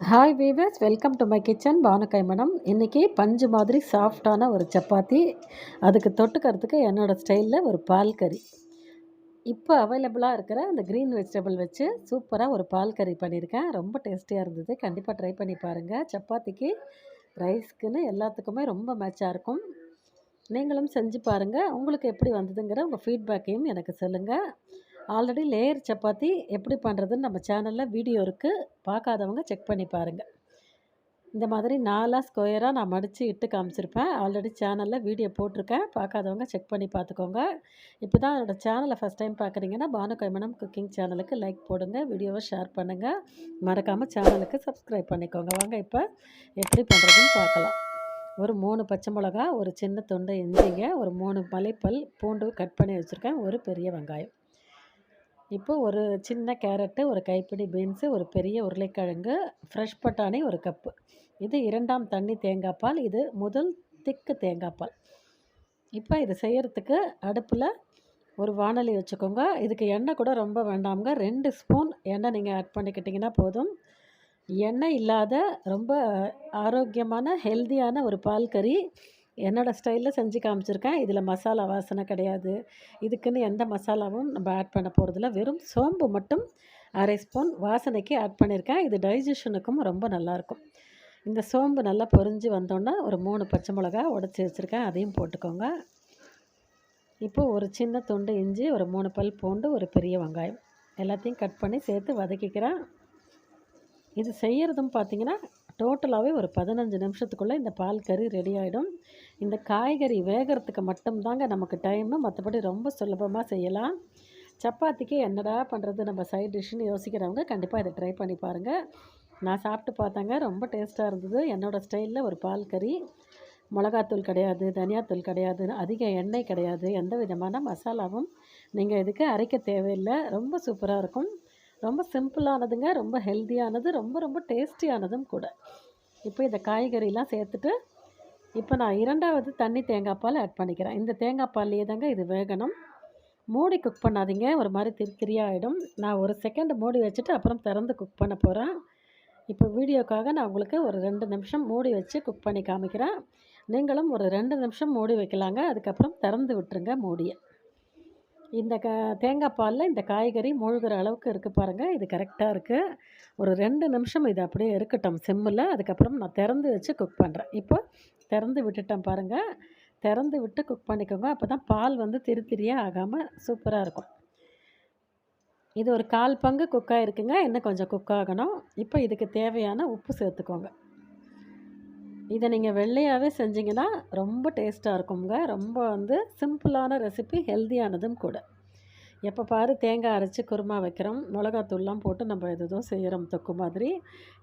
Hi viewers, welcome to my kitchen. Banu கைமணம். இன்றைக்கி பஞ்சு மாதிரி சாஃப்டான ஒரு சப்பாத்தி, அதுக்கு தொட்டுக்கிறதுக்கு என்னோடய ஸ்டைலில் ஒரு பால் கறி. இப்போ அவைலபிளாக இருக்கிற அந்த க்ரீன் வெஜிடபிள் வச்சு சூப்பராக ஒரு பால் கறி பண்ணியிருக்கேன். ரொம்ப டேஸ்டியாக இருந்தது. கண்டிப்பாக ட்ரை பண்ணி பாருங்கள். சப்பாத்திக்கு, ரைஸ்க்குன்னு எல்லாத்துக்குமே ரொம்ப மேட்சாக இருக்கும். நீங்களும் செஞ்சு பாருங்கள். உங்களுக்கு எப்படி வந்ததுங்கிற உங்கள் ஃபீட்பேக்கையும் எனக்கு சொல்லுங்கள். ஆல்ரெடி லேயர் சப்பாத்தி எப்படி பண்ணுறதுன்னு நம்ம சேனலில் வீடியோ இருக்குது. பார்க்காதவங்க செக் பண்ணி பாருங்கள். இந்த மாதிரி 4 ஸ்கொயராக நான் மடித்து இட்டு காமிச்சிருப்பேன். ஆல்ரெடி சேனலில் வீடியோ போட்டிருக்கேன். பார்க்காதவங்க செக் பண்ணி பார்த்துக்கோங்க. இப்போ தான் என்னோடய சேனலை ஃபஸ்ட் டைம் பார்க்குறீங்கன்னா பானு கைமணம் குக்கிங் சேனலுக்கு லைக் போடுங்க, வீடியோவை ஷேர் பண்ணுங்கள், மறக்காமல் சேனலுக்கு சப்ஸ்கிரைப் பண்ணிக்கோங்க. வாங்க இப்போ எப்படி பண்ணுறதுன்னு பார்க்கலாம். ஒரு 3 பச்சை மிளகா, ஒரு சின்ன துண்டு இஞ்சிங்க, ஒரு 3 மலைப்பல் பூண்டு கட் பண்ணி வச்சுருக்கேன், ஒரு பெரிய வெங்காயம். இப்போ ஒரு சின்ன கேரட்டு, ஒரு கைப்பிடி பீன்ஸு, ஒரு பெரிய உருளைக்கிழங்கு, ஃப்ரெஷ் பட்டாணி ஒரு கப்பு. இது 2ஆம் தண்ணி தேங்காய் பால், இது முதல் திக்கு தேங்காய் பால். இப்போ இது செய்கிறதுக்கு அடுப்பில் ஒரு வாணலி வச்சுக்கோங்க. இதுக்கு எண்ணெய் கூட ரொம்ப வேண்டாமுங்க. 2 ஸ்பூன் எண்ணெய் நீங்கள் ஆட் பண்ணிக்கிட்டிங்கன்னா போதும். எண்ணெய் இல்லாத ரொம்ப ஆரோக்கியமான ஹெல்தியான ஒரு பால் கறி என்னோடய ஸ்டைலில் செஞ்சு காமிச்சிருக்கேன். இதில் மசாலா வாசனை கிடையாது. இதுக்குன்னு எந்த மசாலாவும் நம்ம ஆட் பண்ண போகிறதில்ல. வெறும் சோம்பு மட்டும் 1/2 ஸ்பூன் வாசனைக்கு ஆட் பண்ணியிருக்கேன். இது டைஜஷனுக்கும் ரொம்ப நல்லாயிருக்கும். இந்த சோம்பு நல்லா பொரிஞ்சு வந்தோன்னா ஒரு 3 பச்சை மிளகா உடச்சி வச்சுருக்கேன், அதையும் போட்டுக்கோங்க. இப்போது ஒரு சின்ன துண்டு இஞ்சி, ஒரு 3 பல் பூண்டு, ஒரு பெரிய வெங்காயம் எல்லாத்தையும் கட் பண்ணி சேர்த்து வதக்கிக்கிறேன். இது செய்கிறதும் பார்த்திங்கன்னா டோட்டலாகவே ஒரு 15 நிமிஷத்துக்குள்ளே இந்த பால் கறி ரெடி ஆகிடும். இந்த காய்கறி வேகிறதுக்கு மட்டும்தாங்க நமக்கு டைமு, மற்றபடி ரொம்ப சுலபமாக செய்யலாம். சப்பாத்திக்கு என்னடா பண்ணுறது நம்ம சைட் டிஷ்ஷுன்னு யோசிக்கிறவங்க கண்டிப்பாக இதை ட்ரை பண்ணி பாருங்கள். நான் சாப்பிட்டு பார்த்தேங்க, ரொம்ப டேஸ்ட்டாக இருந்தது. என்னோடய ஸ்டைலில் ஒரு பால் கறி. மிளகாத்தூள் கிடையாது, தனியாத்தூள் கிடையாது, அதிக எண்ணெய் கிடையாது, எந்த விதமான மசாலாவும் நீங்கள் இதுக்கு அரைக்க தேவையில்லை. ரொம்ப சூப்பராக இருக்கும். ரொம்ப சிம்பிளானதுங்க, ரொம்ப ஹெல்த்தியானது, ரொம்ப ரொம்ப டேஸ்டியானதும் கூட. இப்போ இந்த காய்கறிலாம் சேர்த்துட்டு இப்போ நான் 2வது தண்ணி தேங்காய் பால் ஆட் பண்ணிக்கிறேன். இந்த தேங்காய் பால்லையே தாங்க இது வேகணும். மூடி குக் பண்ணாதீங்க, ஒரு மாதிரி திரியாகிடும். நான் ஒரு செகண்ட் மூடி வச்சுட்டு அப்புறம் திறந்து குக் பண்ண போகிறேன். இப்போ வீடியோக்காக நான் உங்களுக்கு ஒரு 2 நிமிஷம் மூடி வச்சு குக் பண்ணி காமிக்கிறேன். நீங்களும் ஒரு 2 நிமிஷம் மூடி வைக்கலாங்க, அதுக்கப்புறம் திறந்து விட்டுருங்க மூடியை. இந்த தேங்காய் பாலில் இந்த காய்கறி மூழ்கிற அளவுக்கு இருக்குது பாருங்கள், இது கரெக்டாக இருக்குது. ஒரு 2 நிமிஷம் இது அப்படியே இருக்கட்டும் சிம்மில். அதுக்கப்புறம் நான் திறந்து வச்சு குக் பண்ணுறேன். இப்போ திறந்து விட்டுட்டேன் பாருங்கள். திறந்து விட்டு குக் பண்ணிக்கோங்க, அப்போ தான் பால் வந்து திரியாக ஆகாமல் சூப்பராக இருக்கும். இது ஒரு 1/4 பங்கு குக் ஆகிருக்குங்க, இன்னும் கொஞ்சம் குக் ஆகணும். இப்போ இதுக்கு தேவையான உப்பு சேர்த்துக்கோங்க. இதை நீங்கள் வெள்ளையாகவே செஞ்சிங்கன்னா ரொம்ப டேஸ்ட்டாக இருக்குங்க. ரொம்ப வந்து சிம்பிளான ரெசிபி, ஹெல்த்தியானதும் கூட. எப்போ பாரு தேங்காய் அரைச்சி குருமா வைக்கிறோம், மிளகாத்தூள்லாம் போட்டு நம்ம எதோ செய்கிறோம் தொக்கு மாதிரி.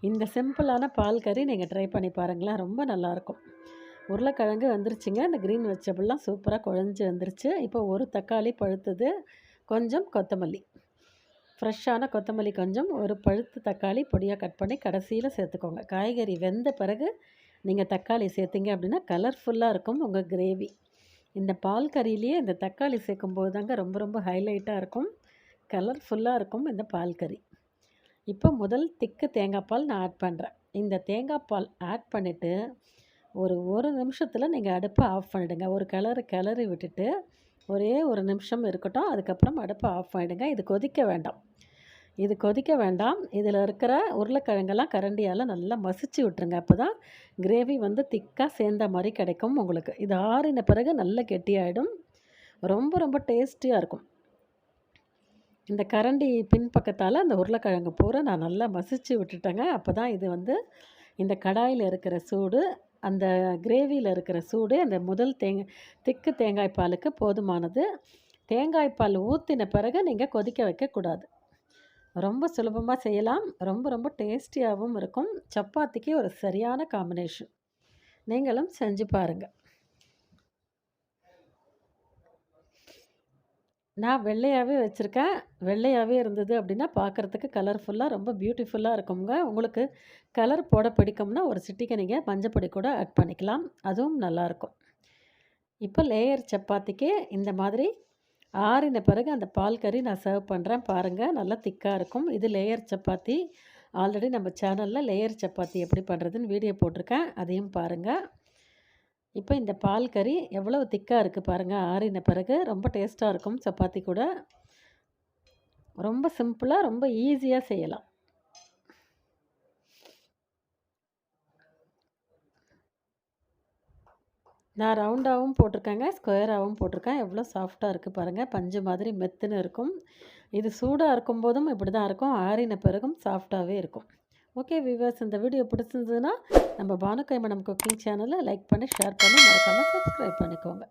இந்த சிம்பிளான பால் கறி நீங்கள் ட்ரை பண்ணி பாருங்களேன், ரொம்ப நல்லாயிருக்கும். உருளைக்கிழங்கு வந்துருச்சுங்க, இந்த க்ரீன் வெஜிடபிள்லாம் சூப்பராக குழஞ்சி வந்துருச்சு. இப்போ ஒரு தக்காளி பழுத்தது, கொஞ்சம் கொத்தமல்லி, ஃப்ரெஷ்ஷான கொத்தமல்லி கொஞ்சம், ஒரு பழுத்து தக்காளி பொடியாக கட் பண்ணி கடைசியில் சேர்த்துக்கோங்க. காய்கறி வெந்த பிறகு நீங்கள் தக்காளி சேர்த்திங்க அப்படின்னா கலர்ஃபுல்லாக இருக்கும் உங்கள் கிரேவி. இந்த பால் கறியிலேயே இந்த தக்காளி சேர்க்கும்போது தாங்க ரொம்ப ரொம்ப ஹைலைட்டாக இருக்கும், கலர்ஃபுல்லாக இருக்கும் இந்த பால் கறி. இப்போ முதல் திக்கு தேங்காய் பால் நான் ஆட் பண்ணுறேன். இந்த தேங்காய் பால் ஆட் பண்ணிவிட்டு ஒரு நிமிஷத்தில் நீங்கள் அடுப்பை ஆஃப் பண்ணிவிடுங்க. ஒரு கிளறி விட்டுட்டு ஒரே ஒரு நிமிஷம் இருக்கட்டும், அதுக்கப்புறம் அடுப்பை ஆஃப் பண்ணிவிடுங்க. இது கொதிக்க வேண்டாம். இதில் இருக்கிற உருளைக்கிழங்கெல்லாம் கரண்டியால் நல்லா மசிச்சு விட்டுருங்க. அப்போ தான் கிரேவி வந்து திக்காக சேர்ந்த மாதிரி கிடைக்கும் உங்களுக்கு. இது ஆறின பிறகு நல்ல கெட்டியாகிடும், ரொம்ப ரொம்ப டேஸ்டியாக இருக்கும். இந்த கரண்டி பின்பக்கத்தால் அந்த உருளைக்கிழங்கு பூரா நான் நல்லா மசிச்சு விட்டுட்டேங்க. அப்போ தான் இது வந்து இந்த கடாயில் இருக்கிற சூடு, அந்த கிரேவியில் இருக்கிற சூடு அந்த முதல் திக்கு தேங்காய் பாலுக்கு போதுமானது. தேங்காய் பால் ஊற்றின பிறகு நீங்கள் கொதிக்க வைக்கக்கூடாது. ரொம்ப சுலபமாக செய்யலாம், ரொம்ப ரொம்ப டேஸ்டியாகவும் இருக்கும். சப்பாத்திக்கு ஒரு சரியான காம்பினேஷன். நீங்களும் செஞ்சு பாருங்கள். நான் வெள்ளையாகவே வச்சுருக்கேன். வெள்ளையாகவே இருந்தது அப்படின்னா பார்க்குறதுக்கு கலர்ஃபுல்லாக ரொம்ப பியூட்டிஃபுல்லாக இருக்குங்க. உங்களுக்கு கலர் போட பிடிக்கும்னா ஒரு சிட்டிகை நீங்கள் மஞ்சப்பொடி கூட ஆட் பண்ணிக்கலாம், அதுவும் நல்லாயிருக்கும். இப்போ லேயர் சப்பாத்திக்கு இந்த மாதிரி ஆறின பிறகு அந்த பால் கறி நான் சர்வ் பண்ணுறேன் பாருங்கள், நல்லா திக்காக இருக்கும். இது லேயர் சப்பாத்தி. ஆல்ரெடி நம்ம சேனலில் லேயர் சப்பாத்தி எப்படி பண்ணுறதுன்னு வீடியோ போட்டிருக்கேன், அதையும் பாருங்கள். இப்போ இந்த பால் கறி எவ்வளோ திக்காக இருக்குது பாருங்கள். ஆறின பிறகு ரொம்ப டேஸ்ட்டாக இருக்கும் சப்பாத்தி கூட. ரொம்ப சிம்பிளாக ரொம்ப ஈஸியாக செய்யலாம். நான் ரவுண்டாகவும் போட்டிருக்கேங்க, ஸ்கொயராகவும் போட்டிருக்கேன். எவ்வளோ சாஃப்டாக இருக்குது பாருங்கள். பஞ்சு மாதிரி மெத்துன்னு இருக்கும். இது சூடாக இருக்கும்போதும் இப்படி தான் இருக்கும், ஆறின பிறகும் சாஃப்டாகவே இருக்கும். ஓகே வியூவர்ஸ், இந்த வீடியோ பிடிச்சிருந்ததுன்னா நம்ம பானு கைமணம் குக்கிங் சேனலை லைக் பண்ணி ஷேர் பண்ணி மறக்காமல் சப்ஸ்கிரைப் பண்ணிக்கோங்க.